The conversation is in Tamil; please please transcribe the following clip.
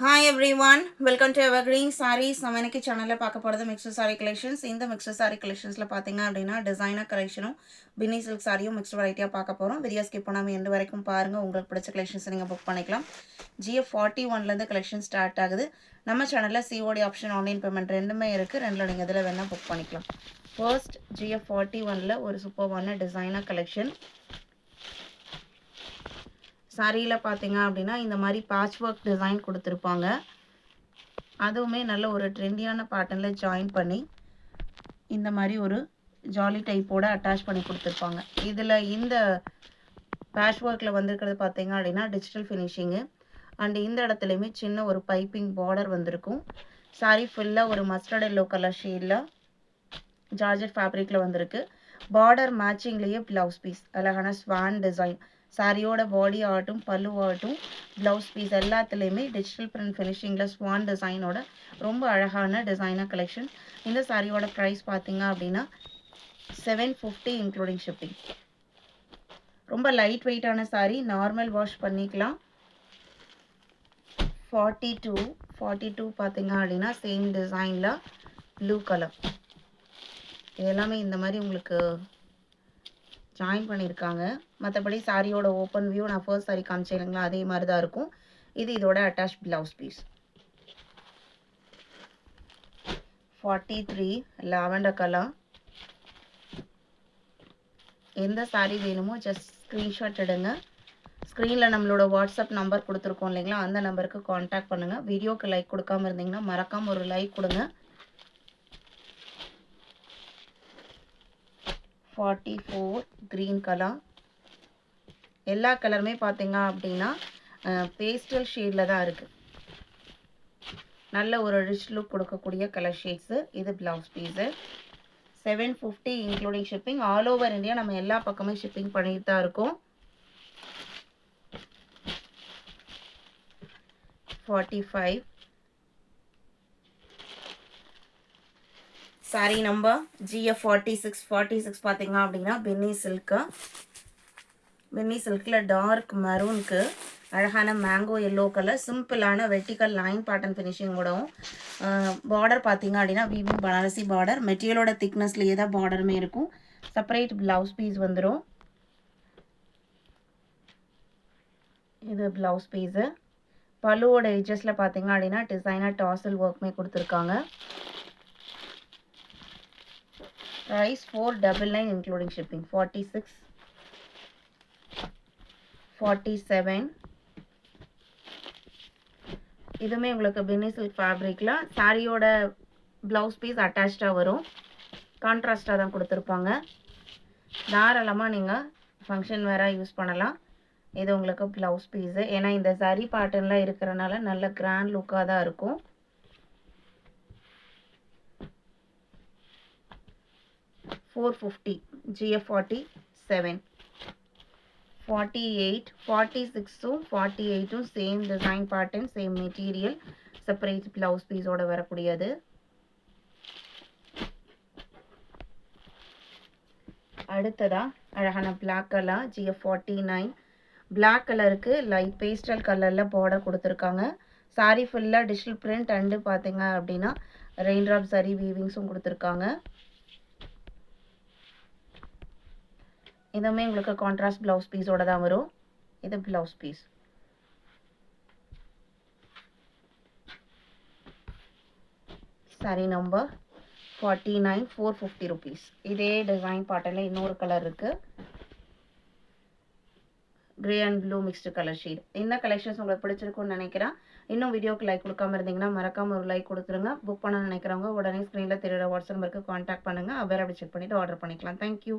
Hi everyone, welcome to Evergreen Sarees. நம்ம இன்னைக்கு சேனல்ல பார்க்க போறது மிக்ஸ்டு சாரி கலெக்ஷன்ஸ். இந்த மிக்ஸ்டு சாரி கலெக்ஷன்ஸ்ல பாத்தீங்க அப்படின்னா டிசைனர் கலெக்ஷனும் பின்னி சில்க் சாரியும் மிக்ஸ்டு வெரைட்டியா பார்க்க போறோம். வீடியோ ஸ்கிப் பண்ணாம எண்ட் வரைக்கும் பாருங்க. உங்களுக்கு பிடிச்ச கலெக்ஷன்ஸ் நீங்க புக் பண்ணிக்கலாம். GF41ல இருந்து கலெக்ஷன் ஸ்டார்ட் ஆகுது. நம்ம சேனல்ல COD ஆப்ஷன் ஆன்லைன் பேமெண்ட் ரெண்டுமே இருக்கு. ரெண்டுல நீங்க எதுல வேணா புக் பண்ணிக்கலாம். ஃபர்ஸ்ட் GF41ல ஒரு சூப்பர்வான டிசைனர் கலெக்ஷன். சாரியில் பார்த்தீங்க அப்படின்னா இந்த மாதிரி பேட்ச் ஒர்க் டிசைன் கொடுத்துருப்பாங்க. அதுவுமே நல்ல ஒரு ட்ரெண்டியான பேட்டர்னில் ஜாயின் பண்ணி இந்த மாதிரி ஒரு ஜாலி டைப்போடு அட்டாச் பண்ணி கொடுத்துருப்பாங்க. இதில் இந்த பேட்ச் ஒர்க்கில் வந்திருக்கிறது பார்த்தீங்க அப்படின்னா டிஜிட்டல் ஃபினிஷிங்கு அண்ட் இந்த இடத்துலையுமே சின்ன ஒரு பைப்பிங் பார்டர் வந்திருக்கும். சாரி ஃபுல்லாக ஒரு மஸ்டர்ட் எல்லோ கலர் ஷேடில் ஜார்ஜெட் ஃபேப்ரிக்கில் வந்திருக்கு. பார்டர் மேட்சிங்லேயே ப்ளவுஸ் பீஸ் அழகான ஸ்வான் டிசைன். சாரியோட பாடி ஆகட்டும் பல்லு ஆகட்டும் ப்ளவுஸ் பீஸ் எல்லாத்துலேயுமே டிஜிட்டல் பிரிண்ட் ஃபினிஷிங்கில் ஸ்வான் டிசைனோட ரொம்ப அழகான டிசைனர் கலெக்ஷன். இந்த சாரியோட ப்ரைஸ் பார்த்தீங்க அப்படின்னா 750 இன்க்ளூடிங் ஷிப்பிங். ரொம்ப லைட் வெயிட்டான சாரி, நார்மல் வாஷ் பண்ணிக்கலாம். 42 பார்த்தீங்க அப்படின்னா சேம் டிசைனில் ப்ளூ கலர். இது எல்லாமே இந்த மாதிரி உங்களுக்கு ஜாயின் பண்ணியிருக்காங்க. மற்றபடி சாரியோட ஓப்பன் வியூ நான் ஃபர்ஸ்ட் சாரி காமிச்சேங்களா அதே மாதிரி தான் இருக்கும். இது இதோட attach blouse piece. 43 lavender colour. எந்த சாரி வேணுமோ ஜஸ்ட் ஸ்க்ரீன்ஷாட் எடுங்க. ஸ்க்ரீனில் நம்மளோட வாட்ஸ்அப் நம்பர் கொடுத்துருக்கோம் இல்லைங்களா, அந்த நம்பருக்கு காண்டாக்ட் பண்ணுங்கள். வீடியோக்கு லைக் கொடுக்காம இருந்தீங்கன்னா மறக்காமல் ஒரு லைக் கொடுங்க. 44 க்ரீன் கலர். எல்லா கலருமே பார்த்தீங்க அப்படின்னா பேஸ்டல் ஷேடில் தான் இருக்குது. நல்ல ஒரு ரிச் லுக் கொடுக்கக்கூடிய கலர் ஷேட்ஸு. இது blouse piece. 750 including shipping. All over India நம்ம எல்லா பக்கமே ஷிப்பிங் பண்ணிட்டு தான் இருக்கோம். 45 சாரி நம்பர் GF46 பார்த்தீங்க அப்படின்னா பின்னி சில்க்கு. பின்னி சில்கில் டார்க் மெரூனுக்கு அழகான மேங்கோ எல்லோ கலர் சிம்பிளான வெர்டிக்கல் லைன் பேட்டர்ன் ஃபினிஷிங்கோடவும் பார்டர் பார்த்தீங்க அப்படின்னா வீவிங் பனாரசி பார்டர். மெட்டீரியலோட திக்னஸ்லேயே தான் பார்டருமே இருக்கும். செப்பரேட் ப்ளவுஸ் பீஸ் வந்துடும். இது ப்ளவுஸ் பீஸு. பல்லுவோட எட்ஜஸில் பார்த்தீங்க அப்படின்னா டிசைனர் டாசல் ஒர்க்குமே கொடுத்துருக்காங்க. Price 499 including shipping. 46 47 இதுவுமே உங்களுக்கு பின்னி சில்க் ஃபேப்ரிக்கில் சாரியோட ப்ளவுஸ் பீஸ் அட்டாச்சாக வரும். கான்ட்ராஸ்டாக தான் கொடுத்துருப்பாங்க. தாராளமாக நீங்கள் ஃபங்க்ஷன் வேறாக யூஸ் பண்ணலாம். இது உங்களுக்கு ப்ளவுஸ் பீஸு. ஏன்னா இந்த சாரி பேட்டர்னில் இருக்கிறனால நல்ல கிராண்ட் லுக்காக தான் இருக்கும். $450 GF47. 48 46ம் 48ம் same design pattern, same material, separate blouse பீஸோட வரக்கூடியது. அடுத்ததா அழகான பிளாக் கலர் GF49. பிளாக் கலருக்கு லைட் பேஸ்டல் கலரில் பார்டர் கொடுத்துருக்காங்க. சாரி ஃபுல்லாக டிஜிட்டல் பிரிண்ட் அண்டு பார்த்தீங்க அப்படின்னா ரெயின்ட்ராப் சாரி வீவிங்ஸும் கொடுத்துருக்காங்க. இதுவுமே உங்களுக்கு கான்ட்ராஸ்ட் ப்ளவுஸ் பீஸோட தான் வரும். இது blouse piece. Sari number 49 450 rupees. இதே டிசைன் பேட்டர்னில் இன்னொரு கலர் இருக்குது. Grey and blue mixed colour shade. இந்த கலெக்ஷன்ஸ் உங்களுக்கு பிடிச்சிருக்குன்னு நினைக்கிறேன். இன்னும் வீடியோக்கு லைக் கொடுக்காம இருந்தீங்கன்னா மறக்காமல் ஒரு லைக் கொடுத்துருங்க. புக் பண்ண நினைக்கிறவங்க உடனே ஸ்க்ரீனில் தெரியுற வாட்ஸ்அப் நம்பருக்கு காண்டாக்ட் பண்ணுங்கள். அவேர் அப்படி செக் பண்ணிவிட்டு ஆர்டர் பண்ணிக்கலாம். தேங்க்யூ.